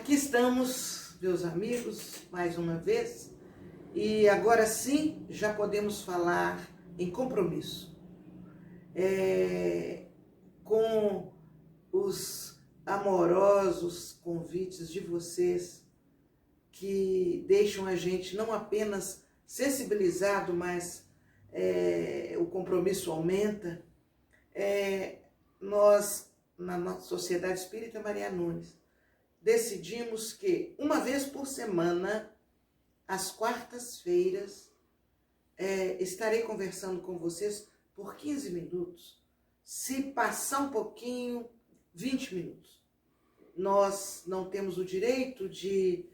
Aqui estamos, meus amigos, mais uma vez, e agora sim já podemos falar em compromisso. Com os amorosos convites de vocês, que deixam a gente não apenas sensibilizado, mas o compromisso aumenta. Nós, na nossa Sociedade Espírita Maria Nunes, decidimos que uma vez por semana, às quartas-feiras, estarei conversando com vocês por 15 minutos. Se passar um pouquinho, 20 minutos. Nós não temos o direito de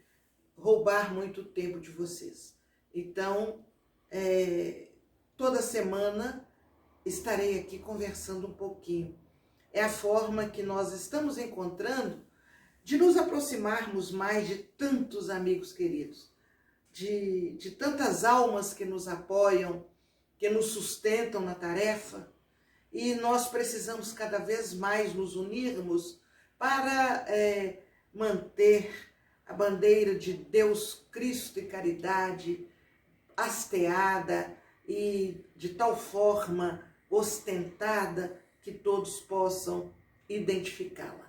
roubar muito tempo de vocês. Então, toda semana estarei aqui conversando um pouquinho. É a forma que nós estamos encontrando de nos aproximarmos mais de tantos amigos queridos, de tantas almas que nos apoiam, que nos sustentam na tarefa, e nós precisamos cada vez mais nos unirmos para manter a bandeira de Deus, Cristo e caridade hasteada e de tal forma ostentada que todos possam identificá-la.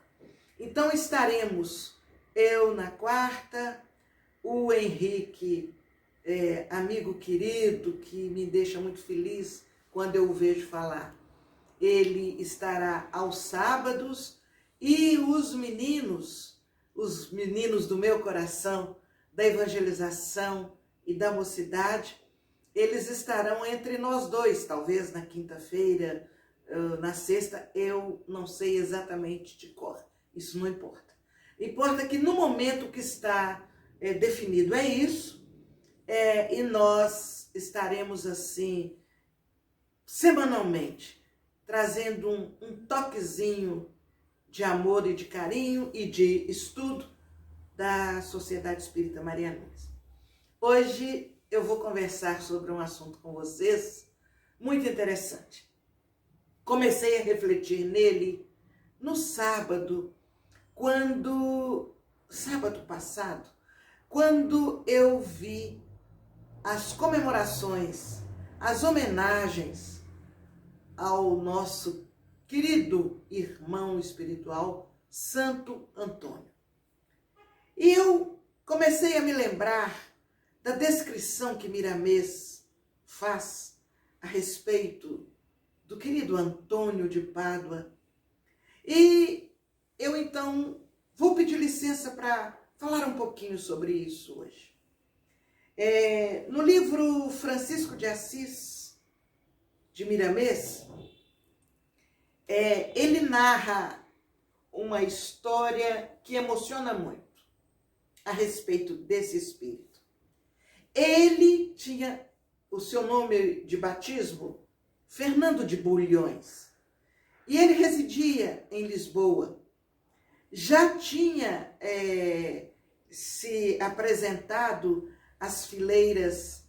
Então estaremos eu na quarta, o Henrique, amigo querido, que me deixa muito feliz quando eu o vejo falar. Ele estará aos sábados, e os meninos do meu coração, da evangelização e da mocidade, eles estarão entre nós dois, talvez na quinta-feira, na sexta, eu não sei exatamente de cor. Isso não importa. Importa que no momento que está definido é isso, e nós estaremos assim, semanalmente, trazendo um toquezinho de amor e de carinho e de estudo da Sociedade Espírita Maria Nunes. Hoje eu vou conversar sobre um assunto com vocês muito interessante. Comecei a refletir nele no sábado passado, quando eu vi as comemorações, as homenagens ao nosso querido irmão espiritual, Santo Antônio. E eu comecei a me lembrar da descrição que Miramês faz a respeito do querido Antônio de Pádua. E eu então vou pedir licença para falar um pouquinho sobre isso hoje. No livro Francisco de Assis, de Miramês, ele narra uma história que emociona muito a respeito desse espírito. Ele tinha o seu nome de batismo, Fernando de Bulhões, e ele residia em Lisboa. Já tinha se apresentado às fileiras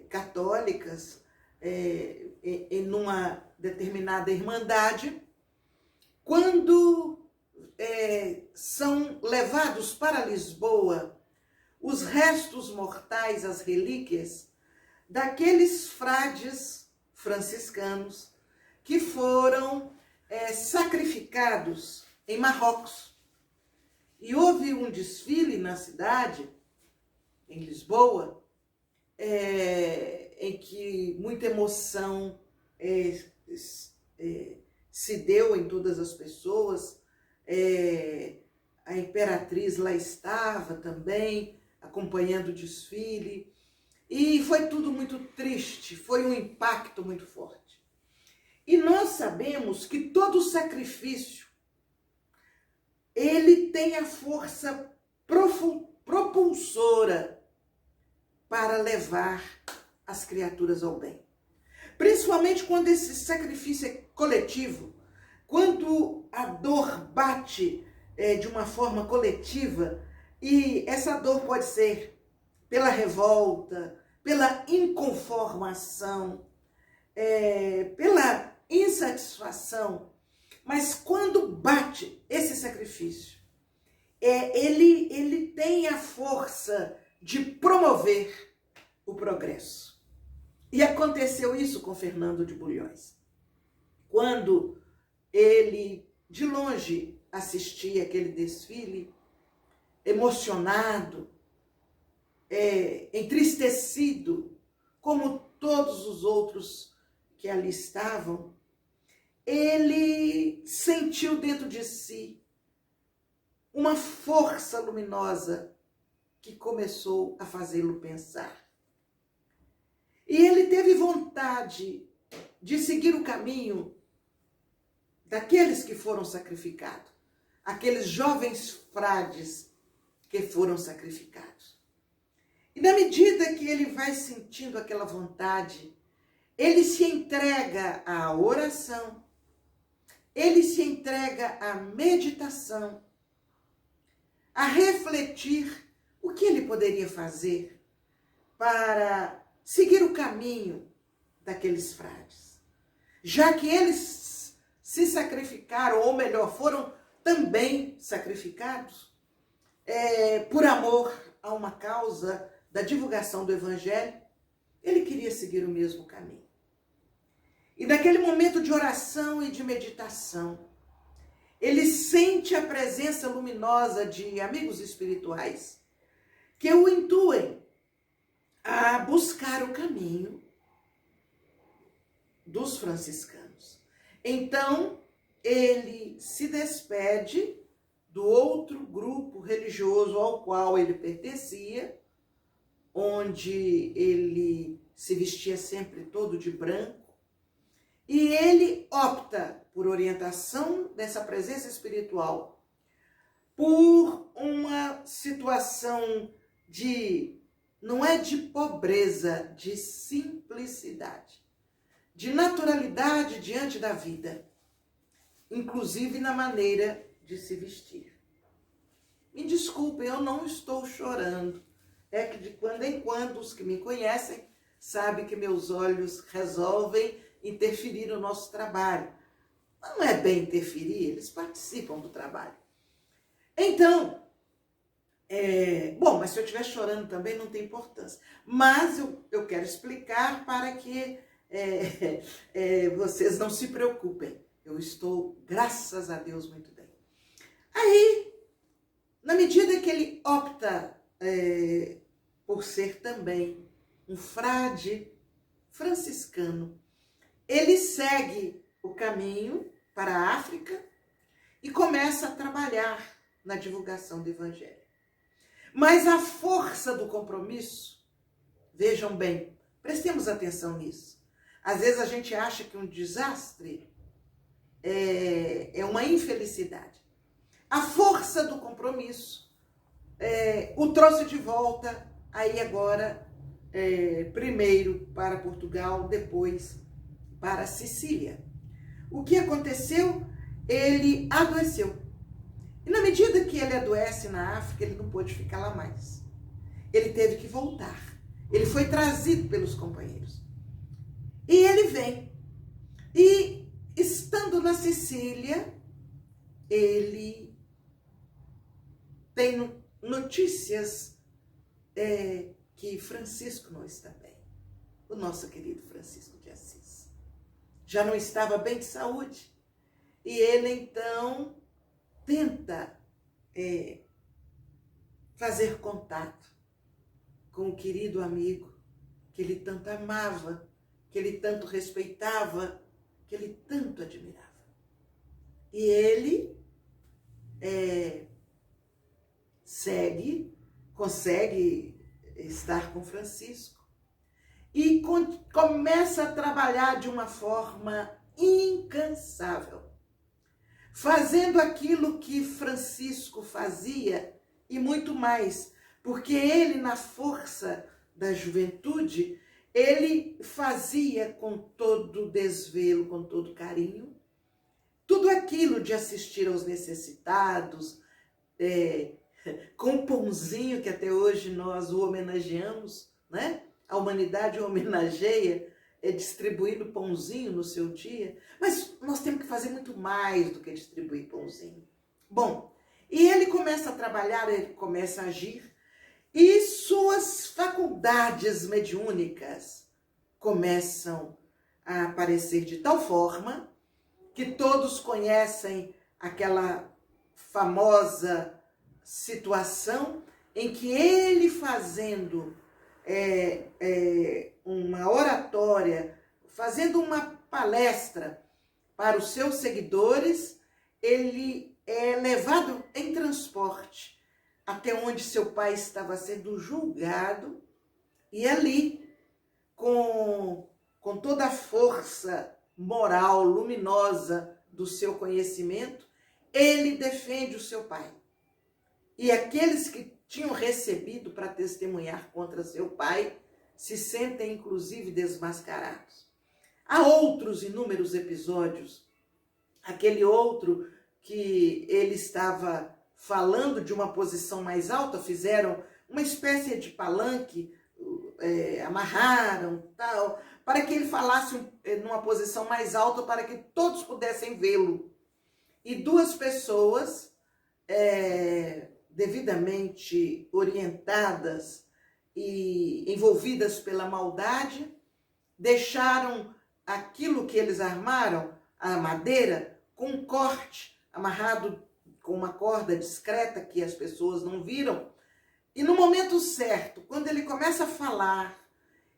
católicas em uma determinada irmandade, quando são levados para Lisboa os restos mortais, as relíquias daqueles frades franciscanos que foram sacrificados em Marrocos. E houve um desfile na cidade, em Lisboa, em que muita emoção se deu em todas as pessoas. A imperatriz lá estava também, acompanhando o desfile, e foi tudo muito triste, foi um impacto muito forte. E nós sabemos que todo sacrifício, ele tem a força propulsora para levar as criaturas ao bem. Principalmente quando esse sacrifício é coletivo, quando a dor bate de uma forma coletiva, e essa dor pode ser pela revolta, pela inconformação, pela insatisfação, mas quando bate esse sacrifício ele tem a força de promover o progresso. E aconteceu isso com Fernando de Bulhões. Quando ele, de longe, assistia aquele desfile, emocionado, entristecido, como todos os outros que ali estavam, ele sentiu dentro de si uma força luminosa que começou a fazê-lo pensar. E ele teve vontade de seguir o caminho daqueles que foram sacrificados, aqueles jovens frades que foram sacrificados. E na medida que ele vai sentindo aquela vontade, ele se entrega à oração, ele se entrega à meditação, a refletir o que ele poderia fazer para seguir o caminho daqueles frades. Já que eles se sacrificaram, ou melhor, foram também sacrificados por amor a uma causa da divulgação do Evangelho, ele queria seguir o mesmo caminho. E naquele momento de oração e de meditação, ele sente a presença luminosa de amigos espirituais que o intuem a buscar o caminho dos franciscanos. Então, ele se despede do outro grupo religioso ao qual ele pertencia, onde ele se vestia sempre todo de branco, e ele opta, por orientação dessa presença espiritual, por uma situação não é de pobreza, de simplicidade, de naturalidade diante da vida, inclusive na maneira de se vestir. Me desculpem, eu não estou chorando. É que de quando em quando os que me conhecem sabem que meus olhos resolvem interferir no nosso trabalho. Não é bem interferir, eles participam do trabalho. Então, bom, mas se eu estiver chorando também não tem importância. Mas eu quero explicar para que vocês não se preocupem. Eu estou, graças a Deus, muito bem. Aí, na medida que ele opta por ser também um frade franciscano, ele segue o caminho para a África e começa a trabalhar na divulgação do Evangelho. Mas a força do compromisso, vejam bem, prestemos atenção nisso. Às vezes a gente acha que um desastre é uma infelicidade. A força do compromisso o trouxe de volta, aí agora, primeiro para Portugal, depois para Sicília. O que aconteceu? Ele adoeceu. E na medida que ele adoece na África, ele não pôde ficar lá mais. Ele teve que voltar. Ele foi trazido pelos companheiros. E ele vem. E estando na Sicília, ele tem notícias que Francisco não está bem. O nosso querido Francisco de Assis. Já não estava bem de saúde. E ele, então, tenta fazer contato com o querido amigo que ele tanto amava, que ele tanto respeitava, que ele tanto admirava. E ele consegue estar com Francisco e começa a trabalhar de uma forma incansável, fazendo aquilo que Francisco fazia e muito mais, porque ele, na força da juventude, ele fazia com todo desvelo, com todo carinho, tudo aquilo de assistir aos necessitados, com o pãozinho que até hoje nós o homenageamos, né? A humanidade o homenageia, distribuindo pãozinho no seu dia, mas nós temos que fazer muito mais do que distribuir pãozinho. Bom, E ele começa a trabalhar, ele começa a agir, e suas faculdades mediúnicas começam a aparecer de tal forma que todos conhecem aquela famosa situação em que ele fazendo uma oratória, fazendo uma palestra para os seus seguidores, ele é levado em transporte até onde seu pai estava sendo julgado, e ali, com toda a força moral, luminosa do seu conhecimento, ele defende o seu pai. E aqueles que tinham recebido para testemunhar contra seu pai se sentem, inclusive, desmascarados. Há outros inúmeros episódios. Aquele outro que ele estava falando de uma posição mais alta, fizeram uma espécie de palanque, amarraram, tal, para que ele falasse numa posição mais alta, para que todos pudessem vê-lo. E duas pessoas, devidamente orientadas e envolvidas pela maldade, deixaram aquilo que eles armaram, a madeira, com um corte, amarrado com uma corda discreta que as pessoas não viram. E no momento certo, quando ele começa a falar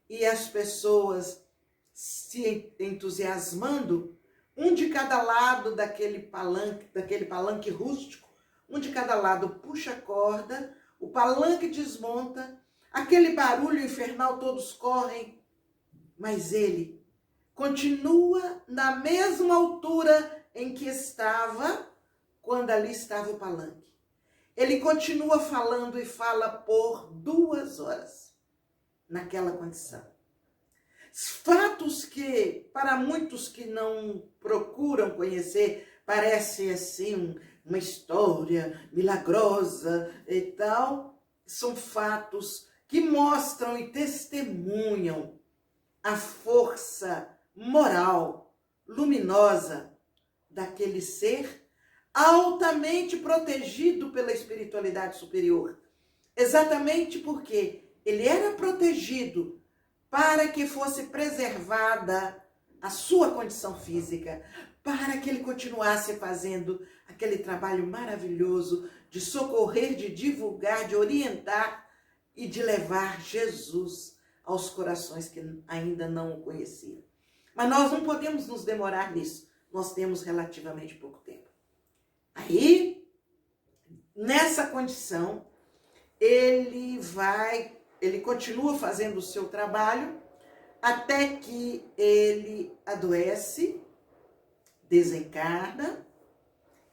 e as pessoas se entusiasmando, um de cada lado daquele palanque rústico, um de cada lado puxa a corda, o palanque desmonta, aquele barulho infernal, todos correm, mas ele continua na mesma altura em que estava quando ali estava o palanque. Ele continua falando e fala por 2 horas naquela condição. Fatos que, para muitos que não procuram conhecer, parece assim uma história milagrosa e tal, são fatos que mostram e testemunham a força moral, luminosa daquele ser altamente protegido pela espiritualidade superior. Exatamente porque ele era protegido para que fosse preservada a sua condição física, para que ele continuasse fazendo aquele trabalho maravilhoso de socorrer, de divulgar, de orientar e de levar Jesus aos corações que ainda não o conheciam. Mas nós não podemos nos demorar nisso, nós temos relativamente pouco tempo. Aí, nessa condição, ele continua fazendo o seu trabalho até que ele adoece, desencarna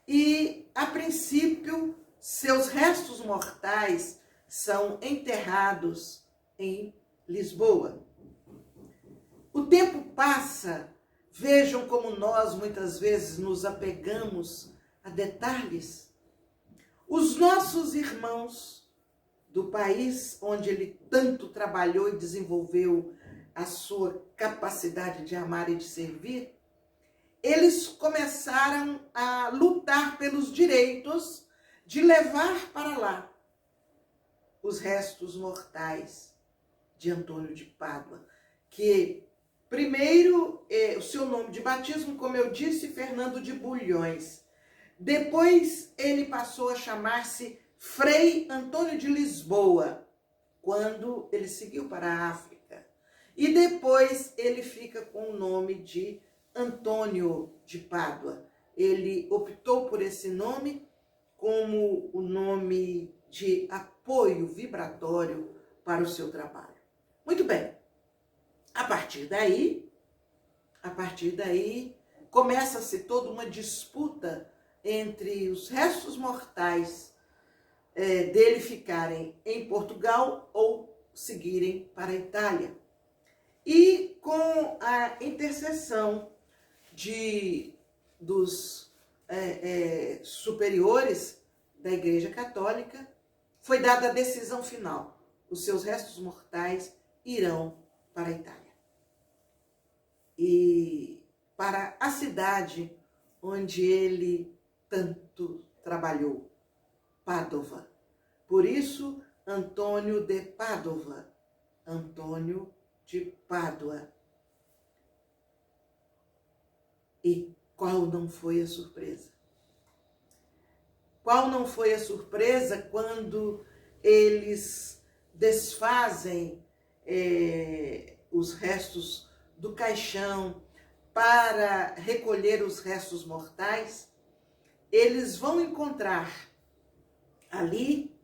e, a princípio, seus restos mortais são enterrados em Lisboa. O tempo passa, vejam como nós muitas vezes nos apegamos a detalhes. Os nossos irmãos do país onde ele tanto trabalhou e desenvolveu a sua capacidade de amar e de servir, eles começaram a lutar pelos direitos de levar para lá os restos mortais de Antônio de Pádua, que primeiro, o seu nome de batismo, como eu disse, Fernando de Bulhões. Depois ele passou a chamar-se Frei Antônio de Lisboa, quando ele seguiu para a África. E depois ele fica com o nome de Antônio de Pádua. Ele optou por esse nome como o nome de apoio vibratório para o seu trabalho. Muito bem. A partir daí, começa-se toda uma disputa entre os restos mortais dele ficarem em Portugal ou seguirem para a Itália. E com a intercessão dos superiores da Igreja Católica, foi dada a decisão final. Os seus restos mortais irão para a Itália. E para a cidade onde ele tanto trabalhou, Pádua. Por isso, Antônio de Pádua. Antônio de Pádua. E qual não foi a surpresa? Qual não foi a surpresa quando eles desfazem os restos do caixão para recolher os restos mortais? Eles vão encontrar ali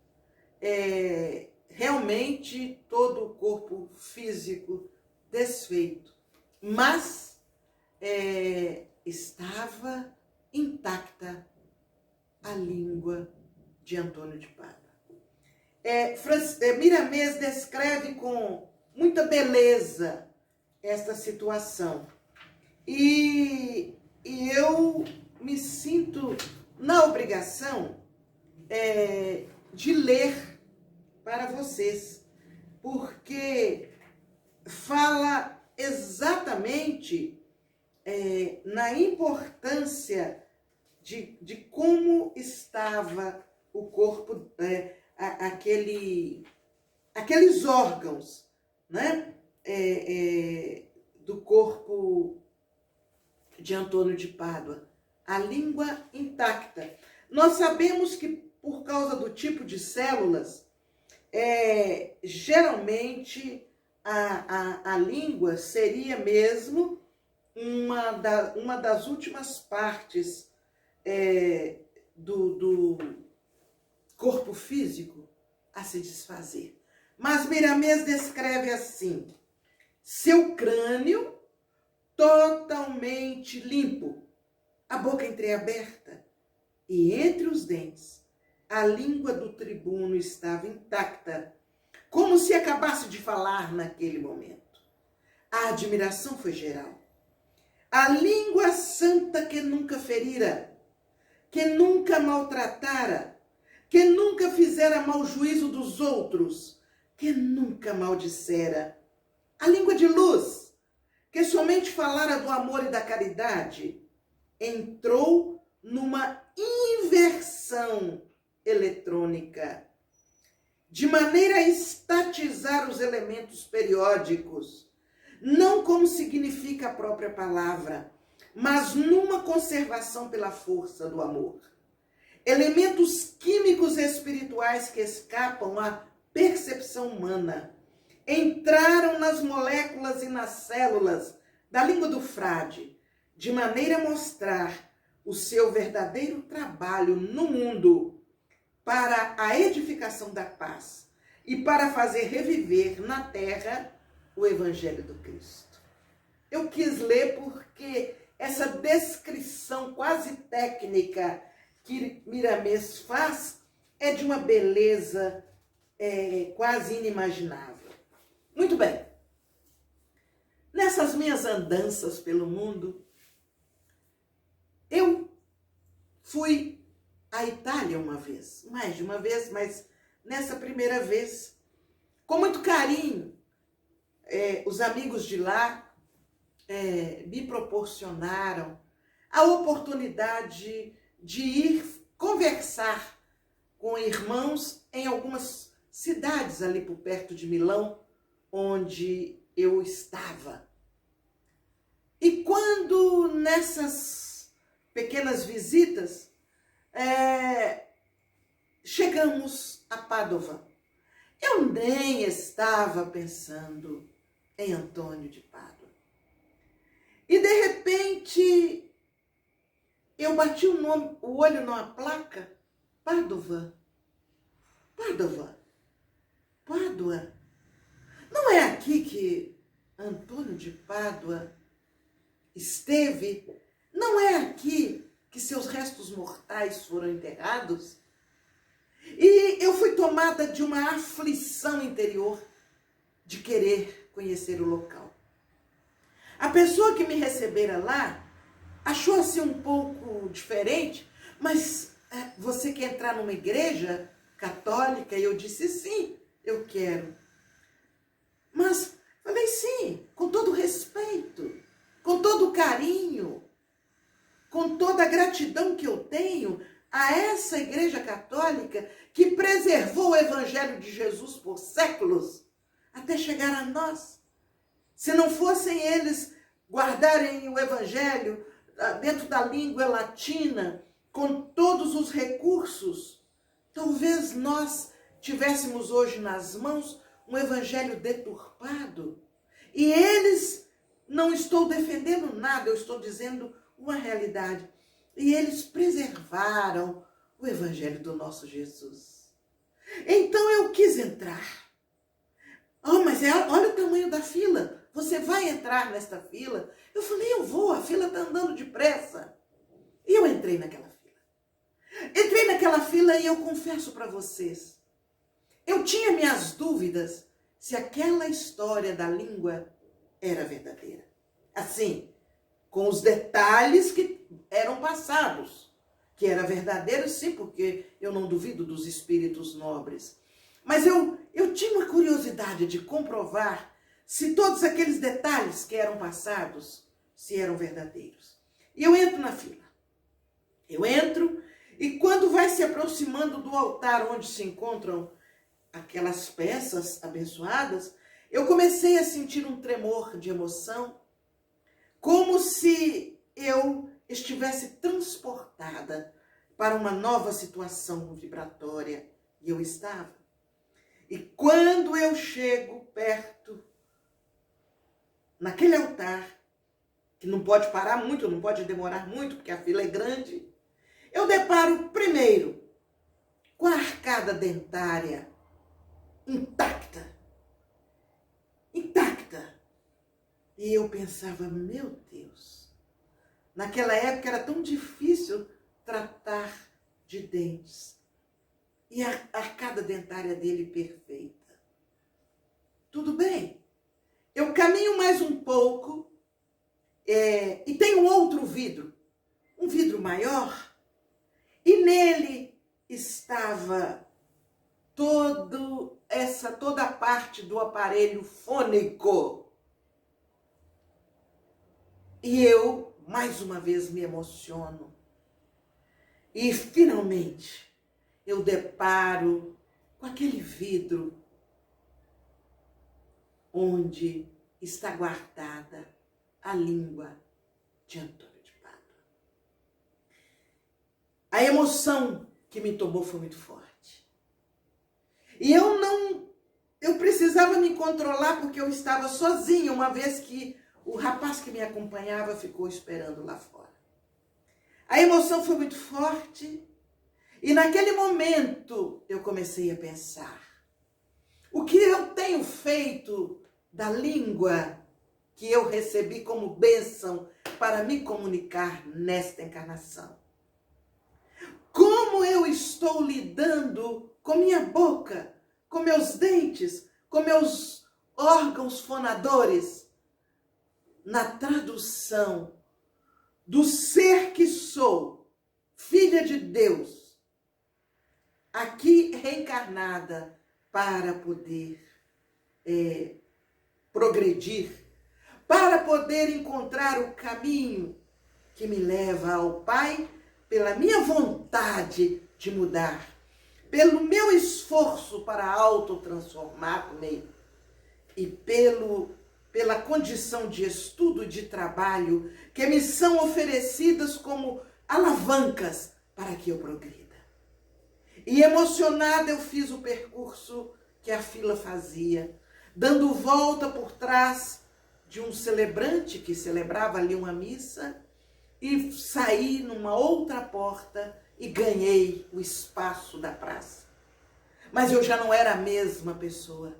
realmente todo o corpo físico desfeito, mas estava intacta a língua de Antônio de Pádua. Miramês descreve com muita beleza esta situação. E eu me sinto na obrigação de ler para vocês, porque fala exatamente na importância de como estava o corpo, aqueles órgãos, né? Do corpo de Antônio de Pádua, a língua intacta. Nós sabemos que por causa do tipo de células, geralmente a língua seria mesmo uma das últimas partes do corpo físico a se desfazer. Mas Miramês descreve assim: seu crânio totalmente limpo, a boca entreaberta, e entre os dentes a língua do tribuno estava intacta, como se acabasse de falar naquele momento. A admiração foi geral. A língua santa que nunca ferira, que nunca maltratara, que nunca fizera mau juízo dos outros, que nunca maldissera. A língua de luz, que somente falara do amor e da caridade, entrou numa inversão eletrônica, de maneira a estatizar os elementos periódicos, não como significa a própria palavra, mas numa conservação pela força do amor. Elementos químicos e espirituais que escapam à percepção humana entraram nas moléculas e nas células da língua do frade, de maneira a mostrar o seu verdadeiro trabalho no mundo para a edificação da paz e para fazer reviver na terra o Evangelho do Cristo. Eu quis ler porque essa descrição quase técnica que Miramês faz é de uma beleza quase inimaginável. Muito bem. Nessas minhas andanças pelo mundo, eu fui à Itália uma vez, mais de uma vez, mas nessa primeira vez, com muito carinho, os amigos de lá me proporcionaram a oportunidade de ir conversar com irmãos em algumas cidades ali por perto de Milão, onde eu estava. E quando nessas pequenas visitas, chegamos a Pádua, eu nem estava pensando em Antônio de Pádua. E de repente, eu bati o olho numa placa, Pádua, Pádua, Pádua. Não é aqui que Antônio de Pádua esteve? Não é aqui que seus restos mortais foram enterrados? E eu fui tomada de uma aflição interior de querer conhecer o local. A pessoa que me recebera lá achou-se um pouco diferente, mas você quer entrar numa igreja católica? E eu disse, sim, eu quero. Mas falei, sim, com todo respeito, com todo carinho, com toda a gratidão que eu tenho a essa Igreja Católica que preservou o Evangelho de Jesus por séculos, até chegar a nós. Se não fossem eles guardarem o Evangelho dentro da língua latina, com todos os recursos, talvez nós tivéssemos hoje nas mãos um Evangelho deturpado. E eles, não estou defendendo nada, eu estou dizendo uma realidade. E eles preservaram o Evangelho do nosso Jesus. Então eu quis entrar. Oh, mas olha o tamanho da fila. Você vai entrar nesta fila? Eu falei, eu vou, a fila está andando depressa. E eu entrei naquela fila. Entrei naquela fila e eu confesso para vocês, eu tinha minhas dúvidas se aquela história da língua era verdadeira. Assim, com os detalhes que eram passados, que era verdadeiro, sim, porque eu não duvido dos espíritos nobres. Mas eu tinha uma curiosidade de comprovar se todos aqueles detalhes que eram passados, se eram verdadeiros. E eu entro na fila. Eu entro e quando vai se aproximando do altar onde se encontram aquelas peças abençoadas, eu comecei a sentir um tremor de emoção, como se eu estivesse transportada para uma nova situação vibratória. E eu estava. E quando eu chego perto, naquele altar, que não pode parar muito, não pode demorar muito, porque a fila é grande, eu deparo primeiro com a arcada dentária intacta. Intacta. E eu pensava, meu Deus, naquela época era tão difícil tratar de dentes. E a arcada dentária dele perfeita. Tudo bem. Eu caminho mais um pouco e tem um outro vidro. Um vidro maior. E nele estava toda a parte do aparelho fônico. E eu, mais uma vez, me emociono. E, finalmente, eu deparo com aquele vidro onde está guardada a língua de Antônio de Pádua. A emoção que me tomou foi muito forte. E eu precisava me controlar porque eu estava sozinha, uma vez que o rapaz que me acompanhava ficou esperando lá fora. A emoção foi muito forte e naquele momento eu comecei a pensar: o que eu tenho feito da língua que eu recebi como bênção para me comunicar nesta encarnação? Como eu estou lidando com minha boca, com meus dentes, com meus órgãos fonadores, na tradução do ser que sou, filha de Deus, aqui reencarnada para poder progredir, para poder encontrar o caminho que me leva ao Pai, pela minha vontade de mudar, pelo meu esforço para autotransformar-me e pela condição de estudo e de trabalho que me são oferecidas como alavancas para que eu progrida. E emocionada eu fiz o percurso que a fila fazia, dando volta por trás de um celebrante que celebrava ali uma missa e saí numa outra porta e ganhei o espaço da praça. Mas eu já não era a mesma pessoa.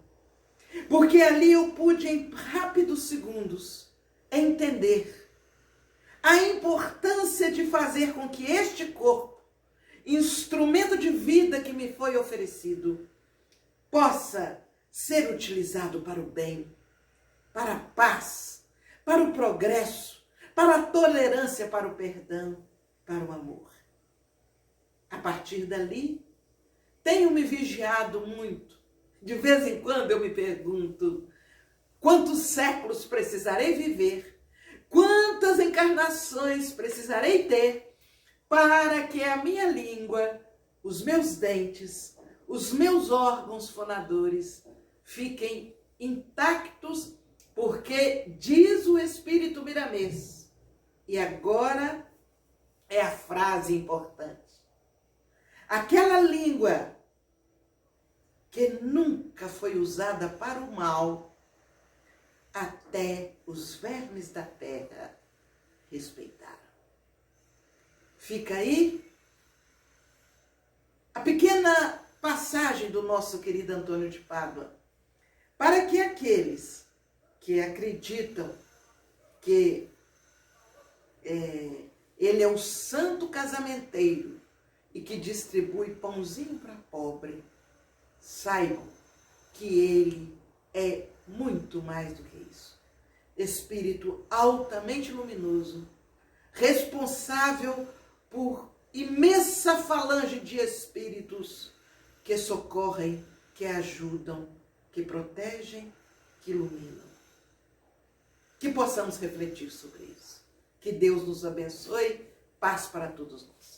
Porque ali eu pude, em rápidos segundos, entender a importância de fazer com que este corpo, instrumento de vida que me foi oferecido, possa ser utilizado para o bem, para a paz, para o progresso, para a tolerância, para o perdão, para o amor. A partir dali, tenho me vigiado muito. De vez em quando eu me pergunto, quantos séculos precisarei viver? Quantas encarnações precisarei ter para que a minha língua, os meus dentes, os meus órgãos fonadores fiquem intactos, porque diz o Espírito Miramês, e agora é a frase importante. Aquela língua que nunca foi usada para o mal, até os vermes da terra respeitaram. Fica aí a pequena passagem do nosso querido Antônio de Pádua, para que aqueles que acreditam que ele é o santo casamenteiro e que distribui pãozinho para pobre, saibam que ele é muito mais do que isso. Espírito altamente luminoso, responsável por imensa falange de espíritos que socorrem, que ajudam, que protegem, que iluminam. Que possamos refletir sobre isso. Que Deus nos abençoe. Paz para todos nós.